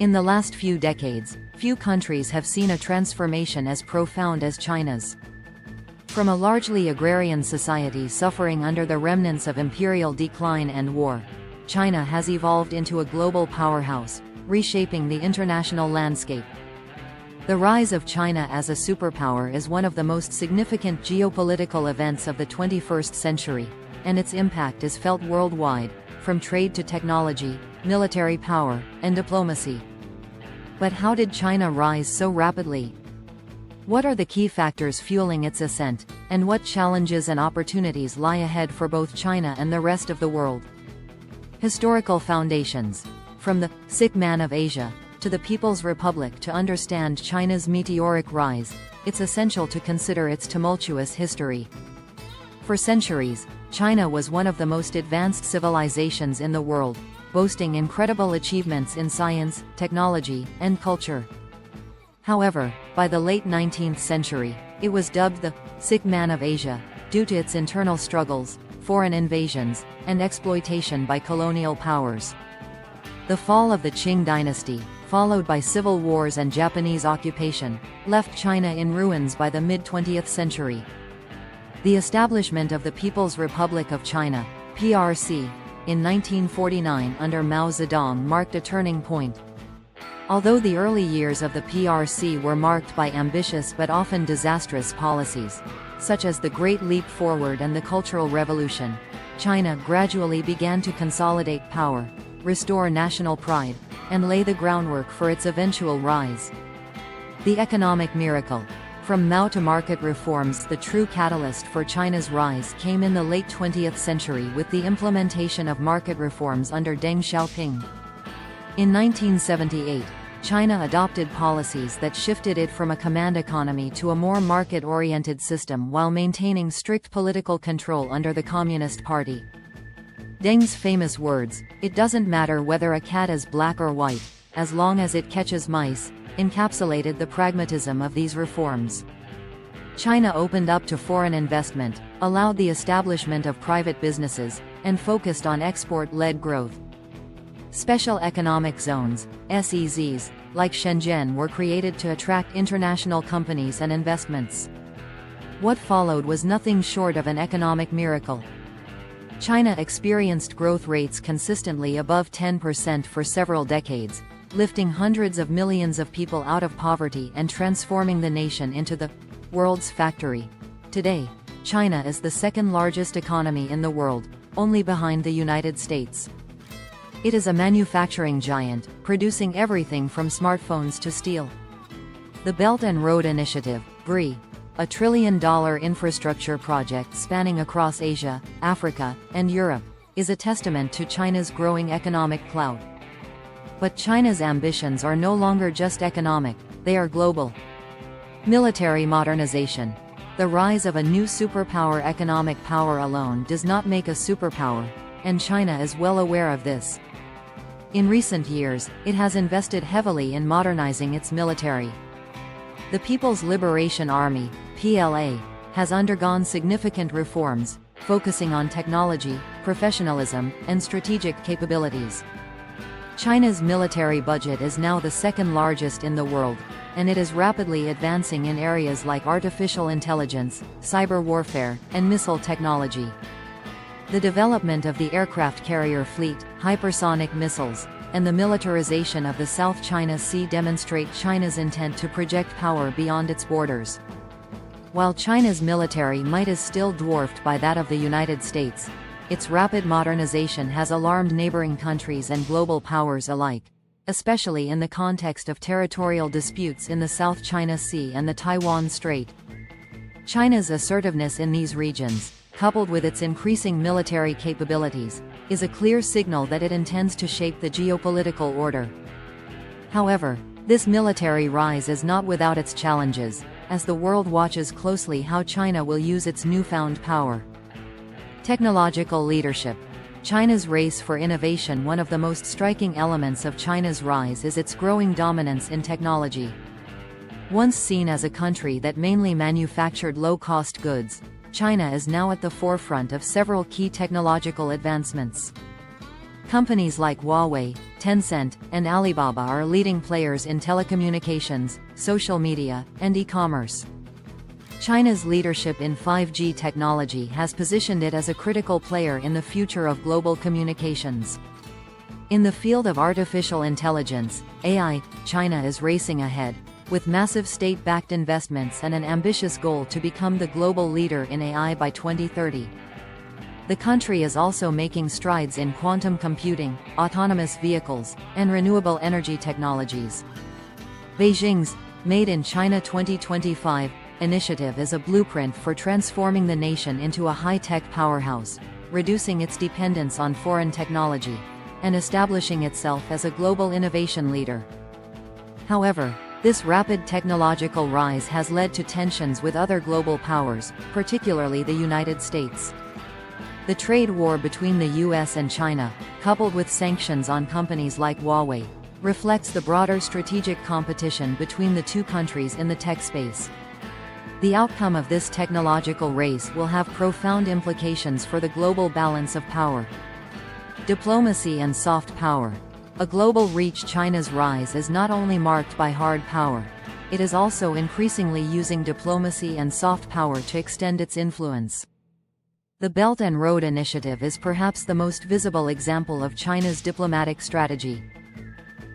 In the last few decades, few countries have seen a transformation as profound as China's. From a largely agrarian society suffering under the remnants of imperial decline and war, China has evolved into a global powerhouse, reshaping the international landscape. The rise of China as a superpower is one of the most significant geopolitical events of the 21st century, and its impact is felt worldwide, from trade to technology, military power, and diplomacy. But how did China rise so rapidly? What are the key factors fueling its ascent, and what challenges and opportunities lie ahead for both China and the rest of the world? Historical foundations. From the sick man of Asia to the People's Republic to understand China's meteoric rise, it's essential to consider its tumultuous history. For centuries, China was one of the most advanced civilizations in the world, boasting incredible achievements in science, technology, and culture. However, by the late 19th century, it was dubbed the sick man of Asia, due to its internal struggles, foreign invasions, and exploitation by colonial powers. The fall of the Qing dynasty, followed by civil wars and Japanese occupation, left China in ruins by the mid-20th century. The establishment of the People's Republic of China, PRC, in 1949 under Mao Zedong marked a turning point. Although the early years of the PRC were marked by ambitious but often disastrous policies, such as the Great Leap Forward and the Cultural Revolution, China gradually began to consolidate power, restore national pride, and lay the groundwork for its eventual rise. The economic miracle. From Mao to market reforms, the true catalyst for China's rise came in the late 20th century with the implementation of market reforms under Deng Xiaoping. In 1978, China adopted policies that shifted it from a command economy to a more market-oriented system while maintaining strict political control under the Communist Party. Deng's famous words, "It doesn't matter whether a cat is black or white, as long as it catches mice," encapsulated the pragmatism of these reforms. China opened up to foreign investment, allowed the establishment of private businesses, and focused on export-led growth. Special economic zones, SEZs, like Shenzhen were created to attract international companies and investments. What followed was nothing short of an economic miracle. China experienced growth rates consistently above 10% for several decades, lifting hundreds of millions of people out of poverty and transforming the nation into the world's factory. Today, China is the second largest economy in the world, only behind the United States. It is a manufacturing giant, producing everything from smartphones to steel. The Belt and Road Initiative, BRI, a $1 trillion infrastructure project spanning across Asia, Africa, and Europe, is a testament to China's growing economic clout. But China's ambitions are no longer just economic, they are global. Military modernization. The rise of a new superpower. Economic power alone does not make a superpower, and China is well aware of this. In recent years, it has invested heavily in modernizing its military. The People's Liberation Army, PLA, has undergone significant reforms, focusing on technology, professionalism, and strategic capabilities. China's military budget is now the second largest in the world, and it is rapidly advancing in areas like artificial intelligence, cyber warfare, and missile technology. The development of the aircraft carrier fleet, hypersonic missiles, and the militarization of the South China Sea demonstrate China's intent to project power beyond its borders. While China's military might is still dwarfed by that of the United States, its rapid modernization has alarmed neighboring countries and global powers alike, especially in the context of territorial disputes in the South China Sea and the Taiwan Strait. China's assertiveness in these regions, coupled with its increasing military capabilities, is a clear signal that it intends to shape the geopolitical order. However, this military rise is not without its challenges, as the world watches closely how China will use its newfound power. Technological leadership. China's race for innovation. One of the most striking elements of China's rise is its growing dominance in technology. Once seen as a country that mainly manufactured low-cost goods, China is now at the forefront of several key technological advancements. Companies like Huawei, Tencent, and Alibaba are leading players in telecommunications, social media, and e-commerce. China's leadership in 5G technology has positioned it as a critical player in the future of global communications. In the field of artificial intelligence, AI, China is racing ahead, with massive state-backed investments and an ambitious goal to become the global leader in AI by 2030. The country is also making strides in quantum computing, autonomous vehicles, and renewable energy technologies. Beijing's Made in China 2025 initiative is a blueprint for transforming the nation into a high-tech powerhouse, reducing its dependence on foreign technology, and establishing itself as a global innovation leader. However, this rapid technological rise has led to tensions with other global powers, particularly the United States. The trade war between the US and China, coupled with sanctions on companies like Huawei, reflects the broader strategic competition between the two countries in the tech space. The outcome of this technological race will have profound implications for the global balance of power. Diplomacy and soft power. A global reach. China's rise is not only marked by hard power, it is also increasingly using diplomacy and soft power to extend its influence. The Belt and Road Initiative is perhaps the most visible example of China's diplomatic strategy.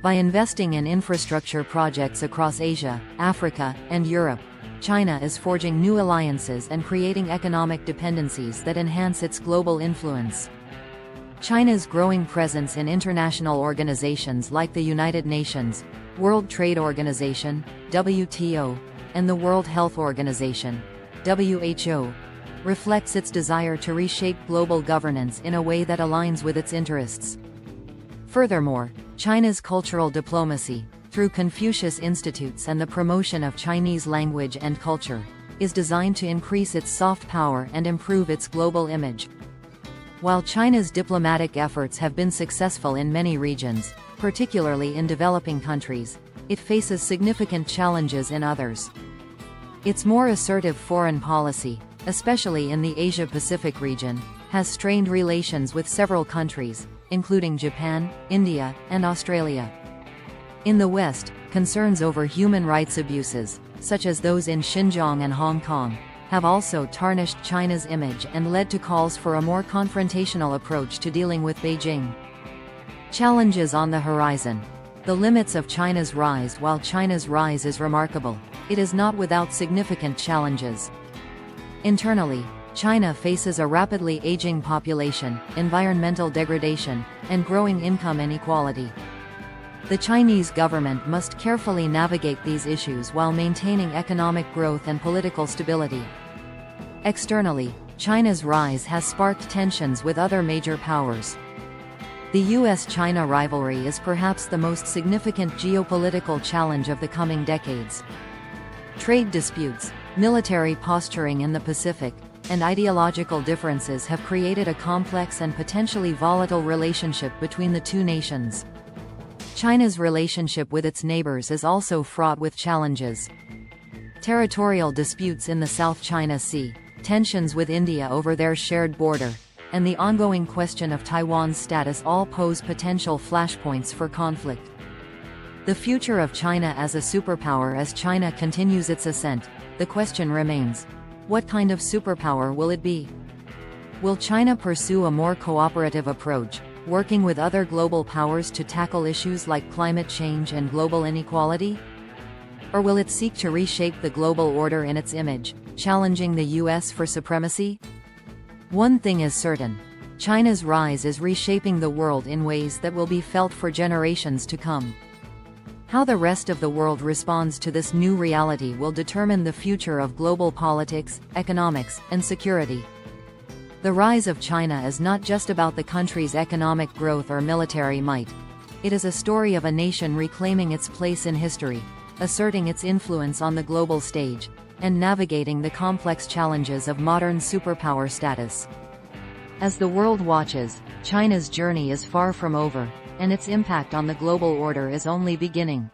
By investing in infrastructure projects across Asia, Africa, and Europe, China is forging new alliances and creating economic dependencies that enhance its global influence. China's growing presence in international organizations like the United Nations, World Trade Organization, WTO, and the World Health Organization, WHO, reflects its desire to reshape global governance in a way that aligns with its interests. Furthermore, China's cultural diplomacy, through Confucius Institutes and the promotion of Chinese language and culture, is designed to increase its soft power and improve its global image. While China's diplomatic efforts have been successful in many regions, particularly in developing countries, it faces significant challenges in others. Its more assertive foreign policy, especially in the Asia-Pacific region, has strained relations with several countries, including Japan, India, and Australia. In the West, concerns over human rights abuses, such as those in Xinjiang and Hong Kong, have also tarnished China's image and led to calls for a more confrontational approach to dealing with Beijing. Challenges on the horizon. The limits of China's rise. While China's rise is remarkable, it is not without significant challenges. Internally, China faces a rapidly aging population, environmental degradation, and growing income inequality. The Chinese government must carefully navigate these issues while maintaining economic growth and political stability. Externally, China's rise has sparked tensions with other major powers. The US-China rivalry is perhaps the most significant geopolitical challenge of the coming decades. Trade disputes, military posturing in the Pacific, and ideological differences have created a complex and potentially volatile relationship between the two nations. China's relationship with its neighbors is also fraught with challenges. Territorial disputes in the South China Sea, tensions with India over their shared border, and the ongoing question of Taiwan's status all pose potential flashpoints for conflict. The future of China as a superpower. As China continues its ascent, the question remains: what kind of superpower will it be? Will China pursue a more cooperative approach, working with other global powers to tackle issues like climate change and global inequality? Or will it seek to reshape the global order in its image, challenging the US for supremacy? One thing is certain: China's rise is reshaping the world in ways that will be felt for generations to come. How the rest of the world responds to this new reality will determine the future of global politics, economics, and security. The rise of China is not just about the country's economic growth or military might. It is a story of a nation reclaiming its place in history, asserting its influence on the global stage, and navigating the complex challenges of modern superpower status. As the world watches, China's journey is far from over, and its impact on the global order is only beginning.